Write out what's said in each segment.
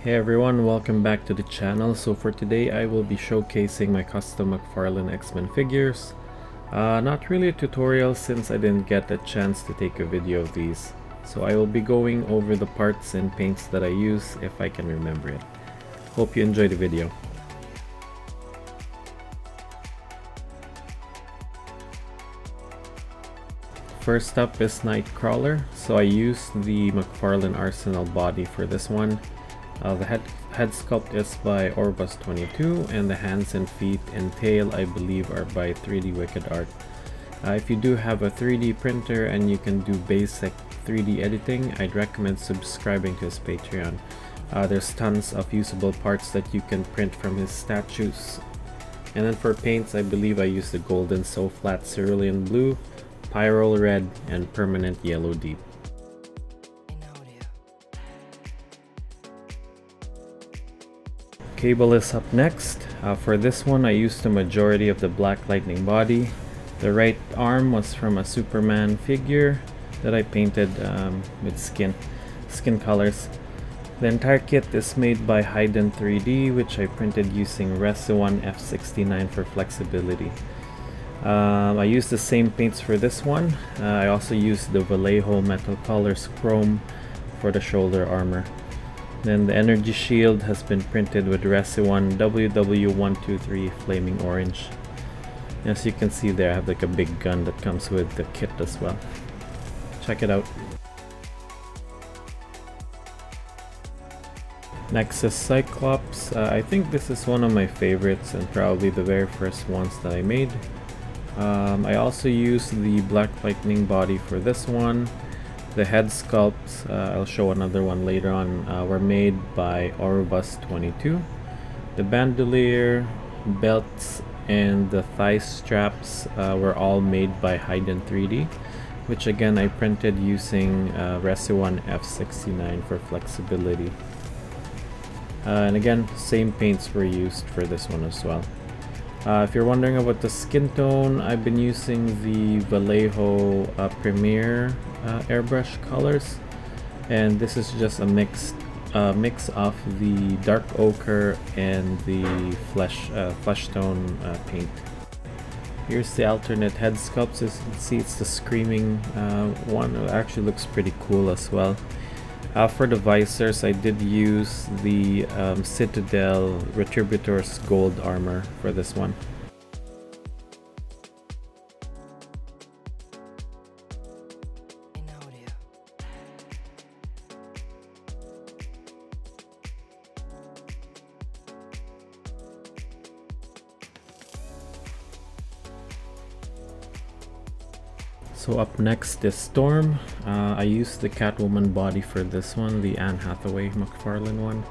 Hey everyone, welcome back to the channel. So for today I will be showcasing my custom McFarlane X-men figures. Not really a tutorial since I didn't get a chance to take a video of these. So I will be going over the parts and paints that I use if I can remember it. Hope you enjoy the video. First up is Nightcrawler. So I used the McFarlane Arsenal body for this one. The head sculpt is by Orbus22, and the hands and feet and tail I believe are by 3D Wicked Art. If you do have a 3D printer and you can do basic 3D editing, I'd recommend subscribing to his Patreon. There's tons of usable parts that you can print from his statues. And then for paints, I believe I used the golden SoFlat cerulean blue, pyrrole red, and permanent yellow deep. Cable is up next. For this one I used the majority of the Black Lightning body. The right arm was from a Superman figure that I painted with skin colors. The entire kit is made by Hayden 3D, which I printed using Resin F69 for flexibility. I used the same paints for this one. I also used the Vallejo Metal Colors Chrome for the shoulder armor. Then the energy shield has been printed with Resin WW123 Flaming Orange. As you can see there, I have like a big gun that comes with the kit as well. Check it out. Next is Cyclops. I think this is one of my favorites and probably the very first ones that I made. I also used the Black Lightning body for this one. The head sculpts, I'll show another one later on, were made by Orbus22. The bandolier, belts, and the thigh straps were all made by Hayden 3D, which again I printed using Resin F69 for flexibility. And again, same paints were used for this one as well. If you're wondering about the skin tone, I've been using the Vallejo Premier airbrush colors, and this is just a mix of the dark ochre and the flesh tone paint. Here's the alternate head sculpts. As you can see, it's the screaming one. It actually looks pretty cool as well. For the visors, I did use the Citadel Retributor's gold armor for this one. So up next is Storm. I used the Catwoman body for this one, the Anne Hathaway McFarlane one.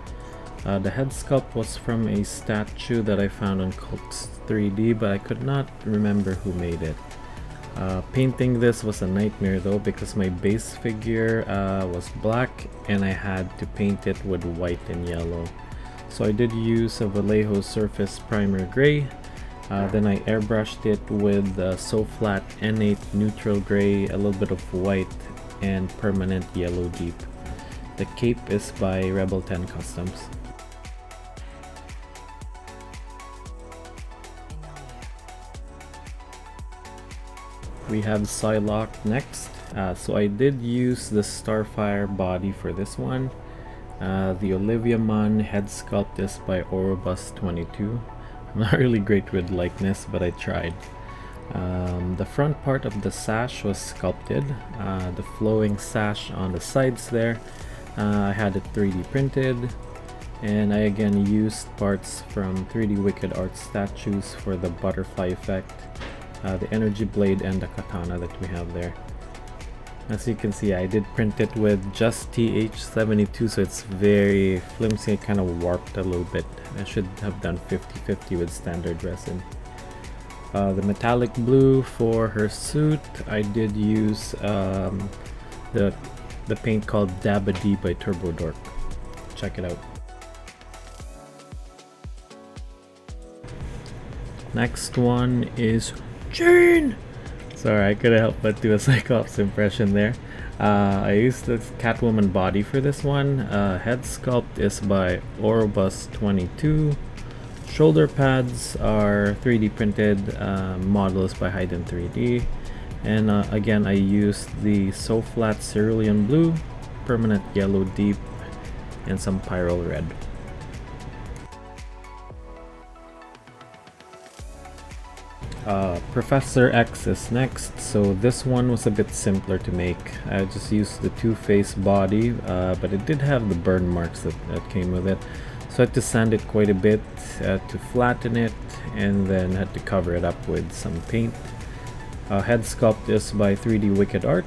The head sculpt was from a statue that I found on Cults 3D, but I could not remember who made it. Painting this was a nightmare though, because my base figure was black and I had to paint it with white and yellow. So I did use a Vallejo Surface Primer Gray. Then I airbrushed it with SoFlat N8 neutral gray, a little bit of white, and permanent yellow deep. The cape is by Rebel 10 Customs. We have Psylocke next. So I did use the Starfire body for this one. The Olivia Munn head sculpt is by Orbus22. I'm not really great with likeness, but I tried. The front part of the sash was sculpted. The flowing sash on the sides there, I had it 3D printed. And I again used parts from 3D Wicked Art statues for the butterfly effect, the energy blade, and the katana that we have there. As you can see, I did print it with just TH72, so it's very flimsy, kind of warped a little bit. I should have done 50-50 with standard resin. The metallic blue for her suit, I did use the paint called Dabba D by Turbo Dork. Check it out. Next one is Jane! Sorry, I couldn't help but do a Cyclops impression there. I used the Catwoman body for this one. Head sculpt is by Orobus22. Shoulder pads are 3D printed models by Hayden 3D. And again, I used the SoFlat Cerulean Blue, Permanent Yellow Deep, and some Pyrrole Red. Professor X is next, so this one was a bit simpler to make. I just used the Two-Face body, but it did have the burn marks that came with it. So I had to sand it quite a bit to flatten it, and then had to cover it up with some paint. Head sculpt is by 3D Wicked Art.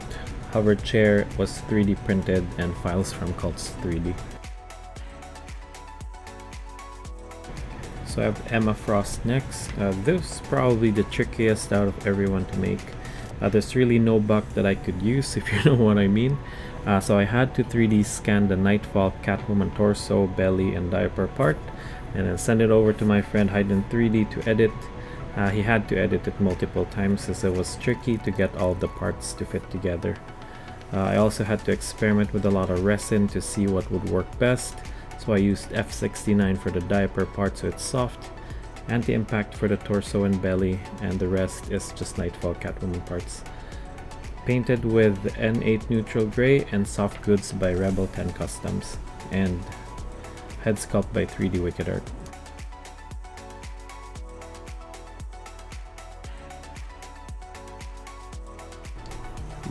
Hover chair was 3D printed, and files from Cults 3D. So I have Emma Frost next. This is probably the trickiest out of everyone to make. There's really no buck that I could use, if you know what I mean. So I had to 3D scan the Nightfall Catwoman torso, belly, and diaper part, and then send it over to my friend Hayden 3D to edit. He had to edit it multiple times as it was tricky to get all the parts to fit together. I also had to experiment with a lot of resin to see what would work best. So I used F69 for the diaper part so it's soft, anti-impact for the torso and belly, and the rest is just Nightfall Catwoman parts. Painted with N8 Neutral Gray and Soft Goods by Rebel 10 Customs, and head sculpt by 3D Wicked Art.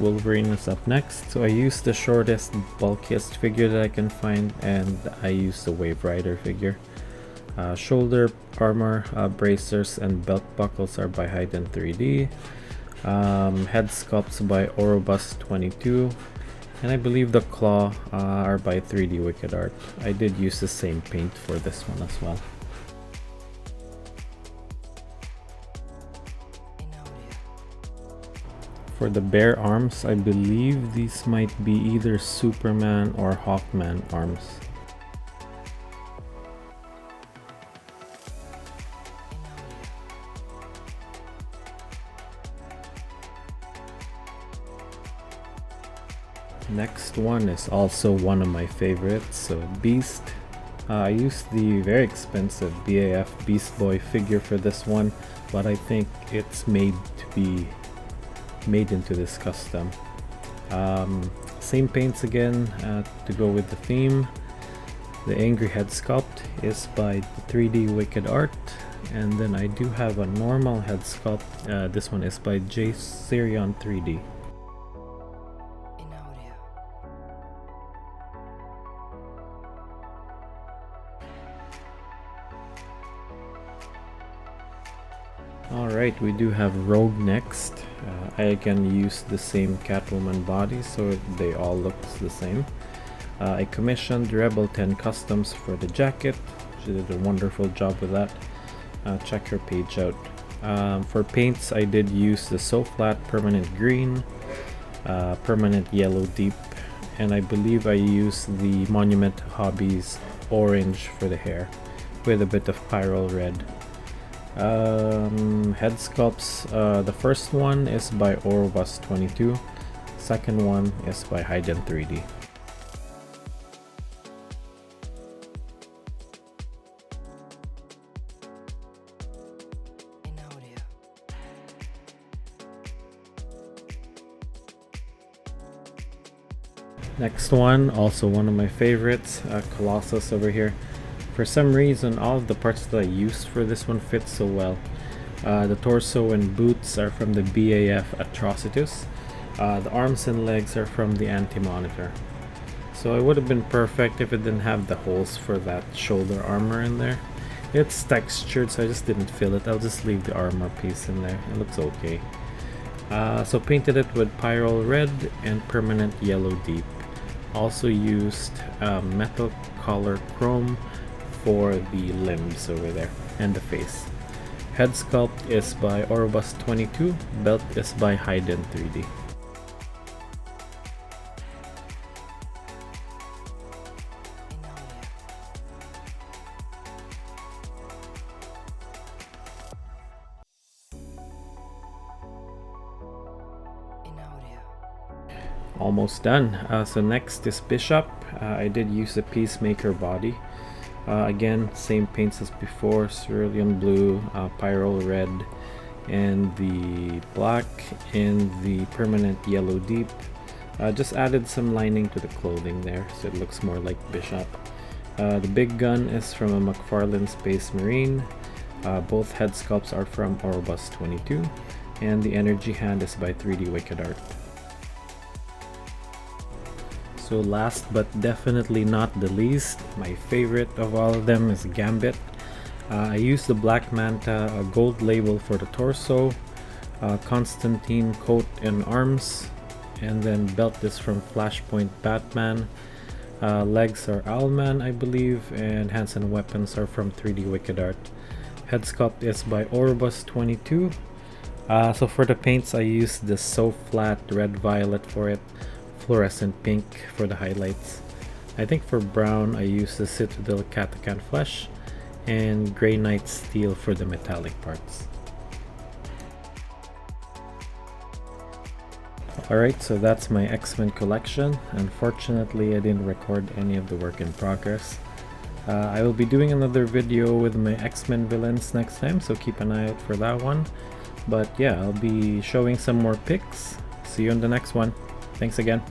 Wolverine is up next, so I used the shortest, bulkiest figure that I can find, and I used the Wave Rider figure. Shoulder armor, bracers, and belt buckles are by Hayden 3D. Head sculpts by Orobus22, and I believe the claw are by 3D Wicked Art. I did use the same paint for this one as well. For the bare arms, I believe these might be either Superman or Hawkman arms. Next one is also one of my favorites, so Beast. I used the very expensive BAF Beast Boy figure for this one, but I think it's made to be made into this custom. Same paints again to go with the theme. The Angry Head sculpt is by 3D Wicked Art, and then I do have a normal head sculpt. This one is by J Sirion 3D. Alright, we do have Rogue next. I again used the same Catwoman body, so they all look the same. I commissioned Rebel 10 Customs for the jacket. She did a wonderful job with that. Check her page out. For paints, I did use the SoFlat Permanent Green, Permanent Yellow Deep, and I believe I used the Monument Hobbies Orange for the hair, with a bit of Pyrrole Red. Head sculpts, the first one is by Orobus22, second one is by Hayden 3D. Next one, also one of my favorites, Colossus over here. For some reason, all of the parts that I used for this one fit so well. The torso and boots are from the BAF Atrocitus. The arms and legs are from the Anti-Monitor. So it would have been perfect if it didn't have the holes for that shoulder armor in there. It's textured, so I just didn't fill it. I'll just leave the armor piece in there. It looks okay. So painted it with Pyrrole Red and Permanent Yellow Deep. Also used metal color chrome for the limbs over there and the face. Head sculpt is by Orobus22, belt is by Hayden 3D. Almost done. So next is Bishop. I did use a Peacemaker body. Again, same paints as before, cerulean blue, pyrrole red, and the black, and the permanent yellow deep. Just added some lining to the clothing there, so it looks more like Bishop. The big gun is from a McFarlane Space Marine. Both head sculpts are from Orobus 22, and the energy hand is by 3D Wicked Art. So last but definitely not the least, my favorite of all of them is Gambit. I used the Black Manta gold label for the torso, Constantine coat and arms, and then belt is from Flashpoint Batman. Legs are Owlman, I believe, and hands and weapons are from 3D Wicked Art. Head sculpt is by Orobus 22. So for the paints, I used the SoFlat red violet for it, fluorescent pink for the highlights. I think for brown, I used the Citadel Catacan Flesh, and Grey Knight Steel for the metallic parts. Alright, so that's my X-Men collection. Unfortunately, I didn't record any of the work in progress. I will be doing another video with my X-Men villains next time, so keep an eye out for that one. But yeah, I'll be showing some more pics. See you in the next one. Thanks again.